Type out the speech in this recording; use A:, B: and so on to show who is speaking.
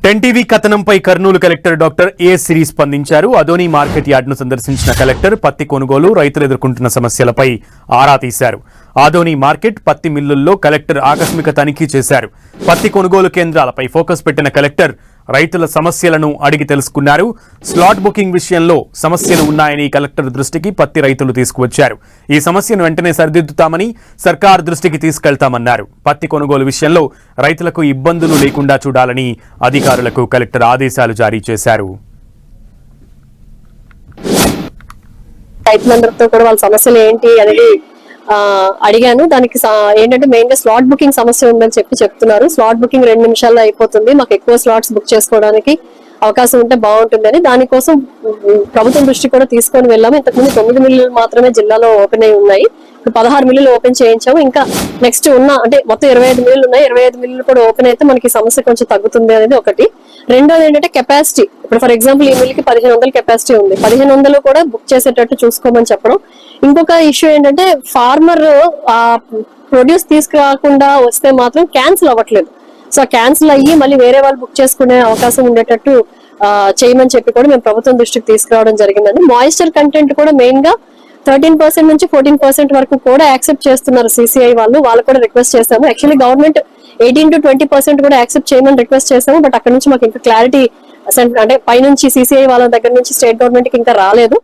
A: 10 TV కథనంపై Kurnool collector doctor A Siri స్పందించారు. Adoni market యార్డును సందర్శించిన కలెక్టర్ పత్తి కొనుగోలు, రైతులు ఎదుర్కొంటున్న సమస్యలపై ఆరా తీశారు. ఆదోని మార్కెట్, పత్తి మిల్లుల్లో కలెక్టర్ ఆకస్మిక తనిఖీ చేశారు. పత్తి కొనుగోలు కేంద్రాలపై ఫోకస్ పెట్టిన కలెక్టర్ రైతుల సమస్యలను అడిగి తెలుసుకున్నారు. స్లాట్ బుకింగ్ విషయంలో సమస్యలు ఉన్నాయని కలెక్టర్ దృష్టికి పత్తి రైతులు తీసుకువచ్చారు. ఈ సమస్యను వెంటనే సరిదిద్దుతామని సర్కార్ దృష్టికి తీసుకెళ్తామన్నారు. పత్తి కొనుగోలు విషయంలో రైతులకు ఇబ్బందులు లేకుండా చూడాలని అధికారులకు కలెక్టర్ ఆదేశాలు జారీ చేశారు.
B: రైతులందరితో కూడా వాళ్ళ సమస్యలు ఏంటి అనేది అడిగాను. దానికి ఏంటంటే మెయిన్ గా స్లాట్ బుకింగ్ సమస్య ఉందని చెప్తున్నారు. స్లాట్ బుకింగ్ 2 నిమిషాల్లో అయిపోతుంది, మాకు ఎక్కువ స్లాట్స్ బుక్ చేసుకోవడానికి అవకాశం ఉంటే బాగుంటుందని దానికోసం ప్రభుత్వం దృష్టి కూడా తీసుకొని వెళ్ళాము. ఇంతకుముందు 9 మిల్లులు మాత్రమే జిల్లాలో ఓపెన్ అయి ఉన్నాయి. ఇప్పుడు 16 మిల్లులు ఓపెన్ చేయించాము. ఇంకా నెక్స్ట్ అంటే మొత్తం 25 మిల్లులు ఉన్నాయి. 25 మిల్లులు కూడా ఓపెన్ అయితే మనకి సమస్య కొంచెం తగ్గుతుంది అనేది ఒకటి. రెండోది ఏంటంటే కెపాసిటీ. ఇప్పుడు ఫర్ ఎగ్జాంపుల్ ఈ మిల్లుకి 1500 కెపాసిటీ ఉంది, 1500 కూడా బుక్ చేసేటట్టు చూసుకోమని చెప్పడం. ఇంకొక ఇష్యూ ఏంటంటే ఫార్మర్ ప్రొడ్యూస్ తీసుకురాకుండా వస్తే మాత్రం క్యాన్సిల్ అవ్వట్లేదు. సో క్యాన్సిల్ అయ్యి మళ్ళీ వేరే వాళ్ళు బుక్ చేసుకునే అవకాశం ఉండేటట్టు చేయమని చెప్పి కూడా మేము ప్రభుత్వం దృష్టికి తీసుకురావడం జరిగిందండి. మాయిశ్చర్ కంటెంట్ కూడా మెయిన్ గా 13% నుంచి 14% వరకు కూడా యాక్సెప్ట్ చేస్తున్నారు CCI వాళ్ళు కూడా రిక్వెస్ట్ చేశాము. యాక్చువల్లీ గవర్నమెంట్ 18 to 20% కూడా యాక్సెప్ట్ చేయమని రిక్వెస్ట్ చేశాము. బట్ అక్కడ నుంచి మాకు ఇంకా క్లారిటీ అంటే పైనుంచి CCI వాళ్ళ దగ్గర నుంచి స్టేట్ గవర్నమెంట్ కి ఇంకా రాలేదు.